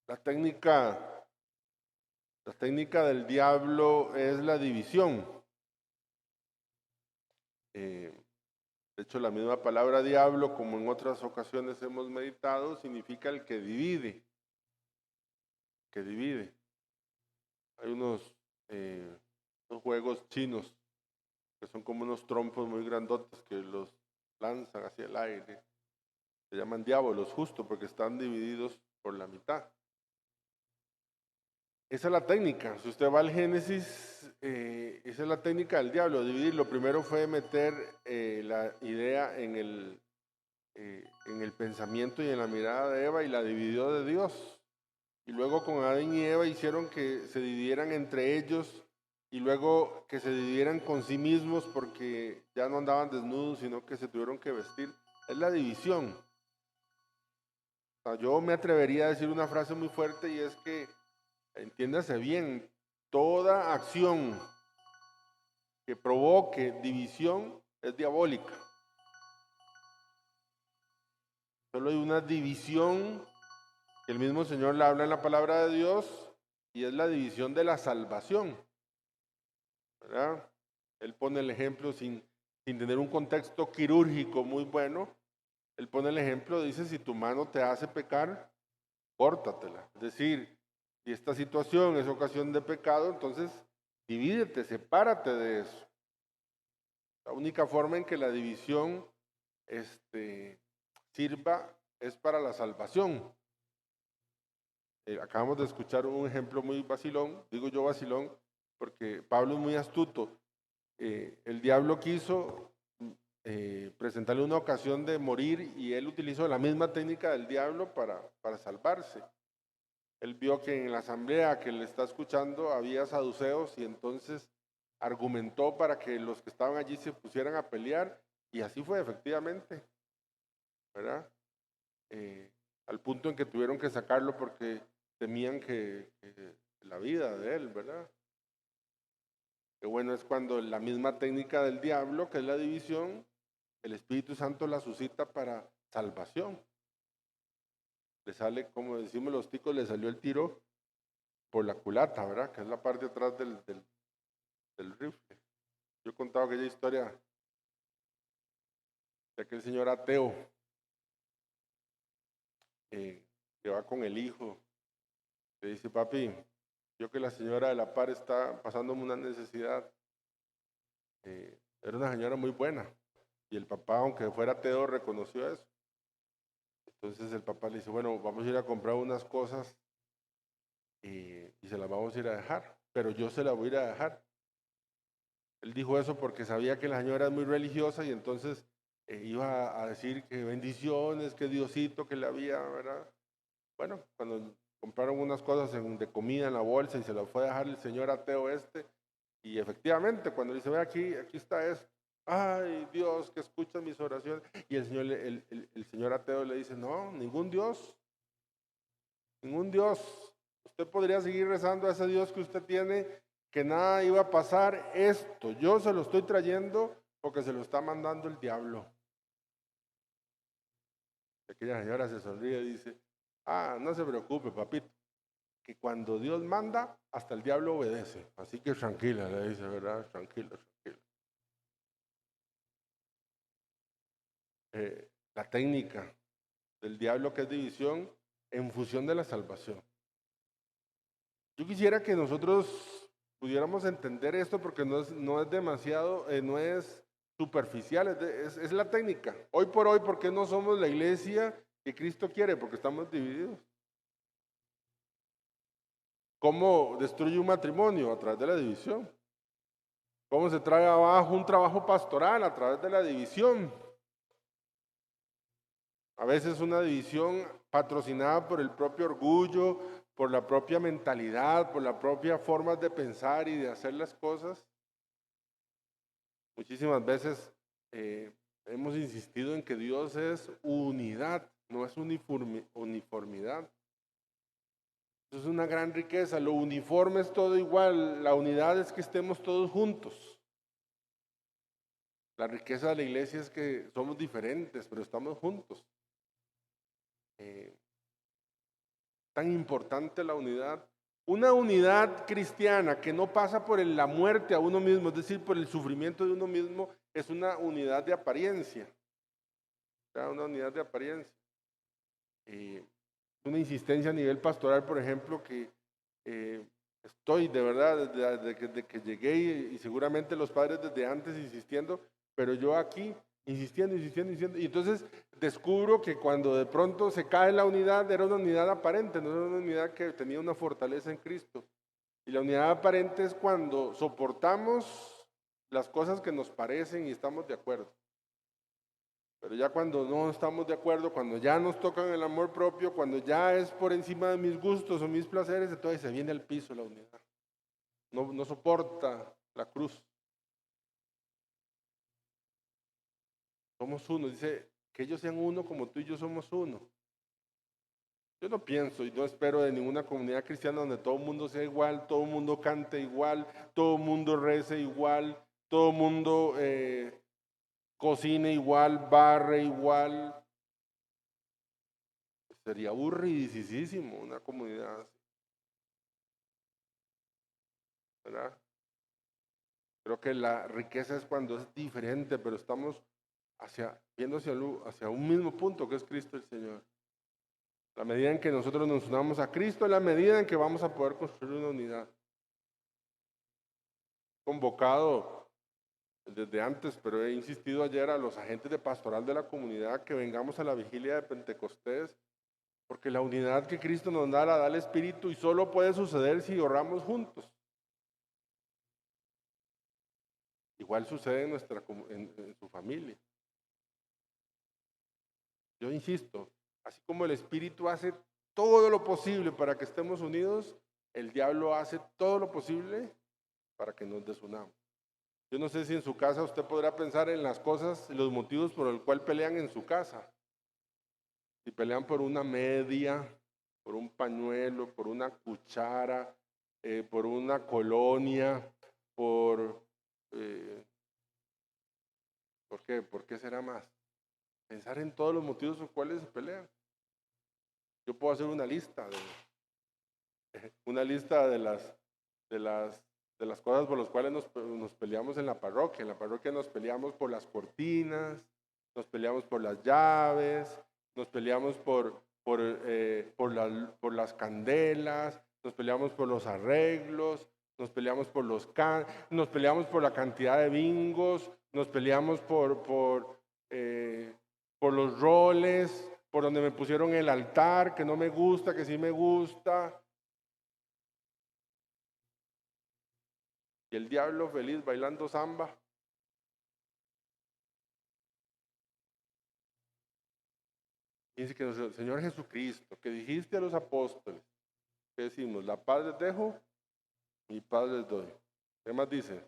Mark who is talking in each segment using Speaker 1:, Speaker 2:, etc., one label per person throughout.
Speaker 1: La técnica, la técnica del diablo es la división. De hecho, la misma palabra diablo, como en otras ocasiones hemos meditado, significa el que divide, que divide. Hay unos juegos chinos que son como unos trompos muy grandotes que los lanzan hacia el aire. Se llaman diabolos justo porque están divididos por la mitad. Esa es la técnica. Si usted va al Génesis, esa es la técnica del diablo, dividir. Lo primero fue meter la idea en el pensamiento y en la mirada de Eva y la dividió de Dios. Y luego con Adán y Eva hicieron que se dividieran entre ellos y luego que se dividieran con sí mismos porque ya no andaban desnudos, sino que se tuvieron que vestir. Es la división. O sea, yo me atrevería a decir una frase muy fuerte y es que, entiéndase bien, toda acción que provoque división es diabólica. Solo hay una división que el mismo Señor le habla en la palabra de Dios y es la división de la salvación, ¿verdad? Él pone el ejemplo sin tener un contexto quirúrgico muy bueno. Él pone el ejemplo, dice, si tu mano te hace pecar, córtatela. Es decir, si esta situación es ocasión de pecado, entonces divídete, sepárate de eso. La única forma en que la división sirva es para la salvación. Acabamos de escuchar un ejemplo muy vacilón, digo yo vacilón, porque Pablo es muy astuto. El diablo quiso presentarle una ocasión de morir y él utilizó la misma técnica del diablo para salvarse. Él vio que en la asamblea que le está escuchando había saduceos y entonces argumentó para que los que estaban allí se pusieran a pelear y así fue efectivamente, ¿verdad? Al punto en que tuvieron que sacarlo porque temían que la vida de él, ¿verdad? Qué bueno es cuando la misma técnica del diablo, que es la división, el Espíritu Santo la suscita para salvación. Le sale, como decimos los ticos, le salió el tiro por la culata, ¿verdad? Que es la parte de atrás del rifle. Yo he contado aquella historia de aquel señor ateo que va con el hijo. Le dice, papi, yo que la señora de la par está pasándome una necesidad. Era una señora muy buena. Y el papá, aunque fuera ateo, reconoció eso. Entonces el papá le dice, bueno, vamos a ir a comprar unas cosas y se las vamos a ir a dejar. Pero yo se las voy a ir a dejar. Él dijo eso porque sabía que la señora es muy religiosa y entonces iba a decir que bendiciones, que Diosito que le había, ¿verdad? Bueno, cuando compraron unas cosas de comida en la bolsa y se las fue a dejar el señor ateo y efectivamente cuando dice, ve aquí está esto, ay Dios que escucha mis oraciones, y el señor, el señor ateo le dice, no, ningún Dios, usted podría seguir rezando a ese Dios que usted tiene, que nada iba a pasar esto, yo se lo estoy trayendo porque se lo está mandando el diablo. Aquella señora se sonríe y dice, no se preocupe, papito, que cuando Dios manda, hasta el diablo obedece. Así que tranquila, le dice, ¿verdad? Tranquila, tranquila. La técnica del diablo que es división en función de la salvación. Yo quisiera que nosotros pudiéramos entender esto porque no es demasiado, no es superficial, es la técnica. Hoy por hoy, ¿por qué no somos la iglesia que Cristo quiere? Porque estamos divididos. ¿Cómo destruye un matrimonio? A través de la división. ¿Cómo se trae abajo un trabajo pastoral? A través de la división. A veces una división patrocinada por el propio orgullo, por la propia mentalidad, por la propia forma de pensar y de hacer las cosas. Muchísimas veces hemos insistido en que Dios es unidad, no es uniformidad. Eso es una gran riqueza. Lo uniforme es todo igual, la unidad es que estemos todos juntos. La riqueza de la iglesia es que somos diferentes, pero estamos juntos. tan importante la unidad. Una unidad cristiana que no pasa por la muerte a uno mismo, es decir, por el sufrimiento de uno mismo, es una unidad de apariencia. O sea, una unidad de apariencia. Una insistencia a nivel pastoral, por ejemplo, que estoy de verdad desde que llegué y seguramente los padres desde antes insistiendo, pero yo aquí insistiendo. Y entonces descubro que cuando de pronto se cae la unidad, era una unidad aparente, no era una unidad que tenía una fortaleza en Cristo. Y la unidad aparente es cuando soportamos las cosas que nos parecen y estamos de acuerdo. Pero ya cuando no estamos de acuerdo, cuando ya nos tocan el amor propio, cuando ya es por encima de mis gustos o mis placeres, entonces se viene al piso la unidad. No soporta la cruz. Somos uno. Dice que ellos sean uno como tú y yo somos uno. Yo no pienso y no espero de ninguna comunidad cristiana donde todo el mundo sea igual, todo el mundo cante igual, todo el mundo rece igual, todo el mundo cocine igual, barre igual. Sería aburridísimo una comunidad así, ¿verdad? Creo que la riqueza es cuando es diferente, pero estamos viendo hacia un mismo punto que es Cristo el Señor. La medida en que nosotros nos unamos a Cristo es la medida en que vamos a poder construir una unidad. Convocado desde antes, pero he insistido ayer a los agentes de pastoral de la comunidad que vengamos a la vigilia de Pentecostés, porque la unidad que Cristo nos da la da el Espíritu y solo puede suceder si oramos juntos. Igual sucede en su familia. Yo insisto, así como el Espíritu hace todo lo posible para que estemos unidos, el diablo hace todo lo posible para que nos desunamos. Yo no sé si en su casa usted podrá pensar en las cosas, los motivos por el cual pelean en su casa. Si pelean por una media, por un pañuelo, por una cuchara, por una colonia, eh, ¿por qué? ¿Por qué será más? Pensar en todos los motivos por los cuales se pelean. Yo puedo hacer una lista de las cosas por las cuales nos peleamos en la parroquia. En la parroquia nos peleamos por las cortinas, nos peleamos por las llaves, nos peleamos por las candelas, nos peleamos por los arreglos, nos peleamos nos peleamos por la cantidad de bingos, nos peleamos por los roles, por donde me pusieron el altar, que no me gusta, que sí me gusta. Y el diablo feliz bailando samba. Dice que el Señor Jesucristo, que dijiste a los apóstoles, que decimos, la paz les dejo, mi paz les doy. ¿Qué más dice?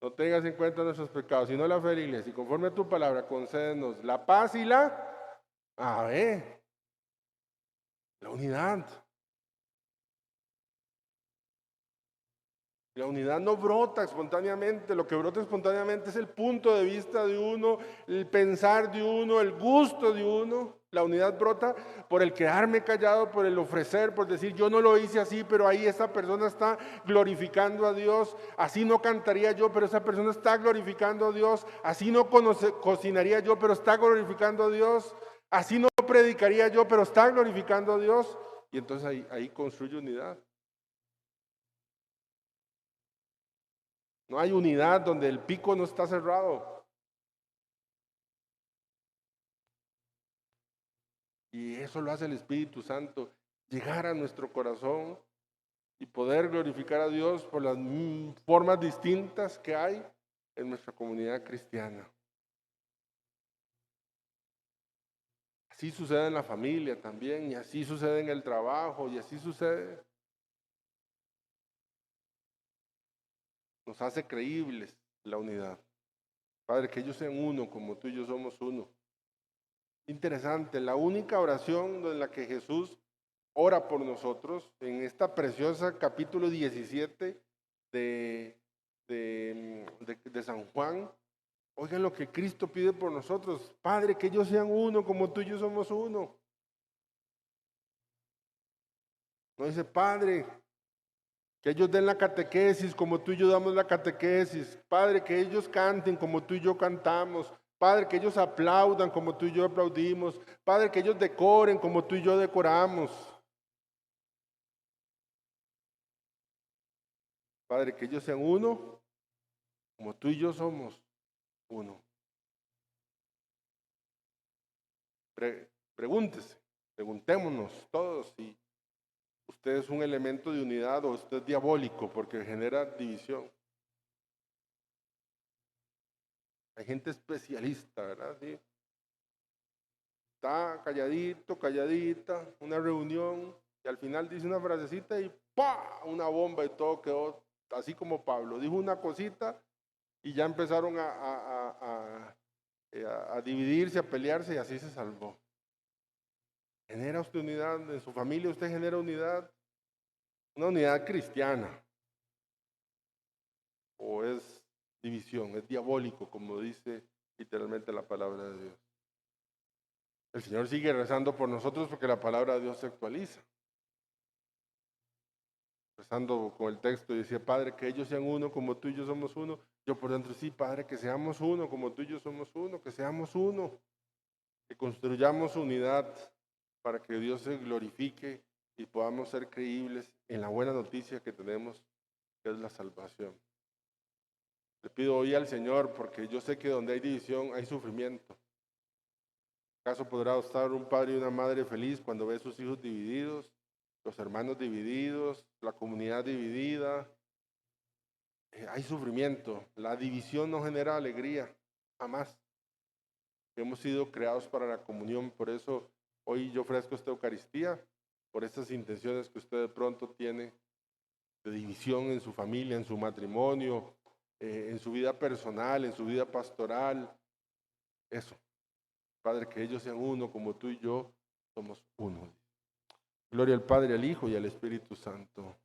Speaker 1: No tengas en cuenta nuestros pecados, sino la fe de la iglesia. Y conforme a tu palabra, concédenos la paz y la unidad. La unidad no brota espontáneamente, lo que brota espontáneamente es el punto de vista de uno, el pensar de uno, el gusto de uno. La unidad brota por el quedarme callado, por el ofrecer, por decir yo no lo hice así, pero ahí esa persona está glorificando a Dios. Así no cantaría yo, pero esa persona está glorificando a Dios. Así no cocinaría yo, pero está glorificando a Dios. Así no predicaría yo, pero está glorificando a Dios. Y entonces ahí construye unidad. No hay unidad donde el pico no está cerrado. Y eso lo hace el Espíritu Santo, llegar a nuestro corazón y poder glorificar a Dios por las formas distintas que hay en nuestra comunidad cristiana. Así sucede en la familia también, y así sucede en el trabajo, y así sucede. Nos hace creíbles la unidad. Padre, que ellos sean uno como tú y yo somos uno. Interesante, la única oración en la que Jesús ora por nosotros en esta preciosa capítulo 17 de San Juan. Oigan lo que Cristo pide por nosotros. Padre, que ellos sean uno como tú y yo somos uno. No dice, Padre, que ellos den la catequesis como tú y yo damos la catequesis. Padre, que ellos canten como tú y yo cantamos. Padre, que ellos aplaudan como tú y yo aplaudimos. Padre, que ellos decoren como tú y yo decoramos. Padre, que ellos sean uno como tú y yo somos uno. Pregúntese, preguntémonos todos si usted es un elemento de unidad o usted es diabólico porque genera división. Hay gente especialista, ¿verdad? Sí. Está calladito, calladita, una reunión y al final dice una frasecita y ¡pa! Una bomba y todo quedó así como Pablo. Dijo una cosita y ya empezaron a dividirse, a pelearse y así se salvó. ¿Genera usted unidad? ¿En su familia usted genera unidad? ¿Una unidad cristiana? ¿O es división? ¿Es diabólico, como dice literalmente la palabra de Dios? El Señor sigue rezando por nosotros porque la palabra de Dios se actualiza. Rezando con el texto, decía, Padre, que ellos sean uno como tú y yo somos uno. Yo por dentro, sí, Padre, que seamos uno como tú y yo somos uno, que seamos uno, que construyamos unidad para que Dios se glorifique y podamos ser creíbles en la buena noticia que tenemos, que es la salvación. Le pido hoy al Señor, porque yo sé que donde hay división hay sufrimiento. ¿Acaso podrá estar un padre y una madre feliz cuando ve a sus hijos divididos, los hermanos divididos, la comunidad dividida? Hay sufrimiento. La división no genera alegría, jamás. Hemos sido creados para la comunión, por eso hoy yo ofrezco esta Eucaristía, por estas intenciones que usted de pronto tiene de división en su familia, en su matrimonio, en su vida personal, en su vida pastoral. Eso, Padre, que ellos sean uno como tú y yo somos uno. Gloria al Padre, al Hijo y al Espíritu Santo.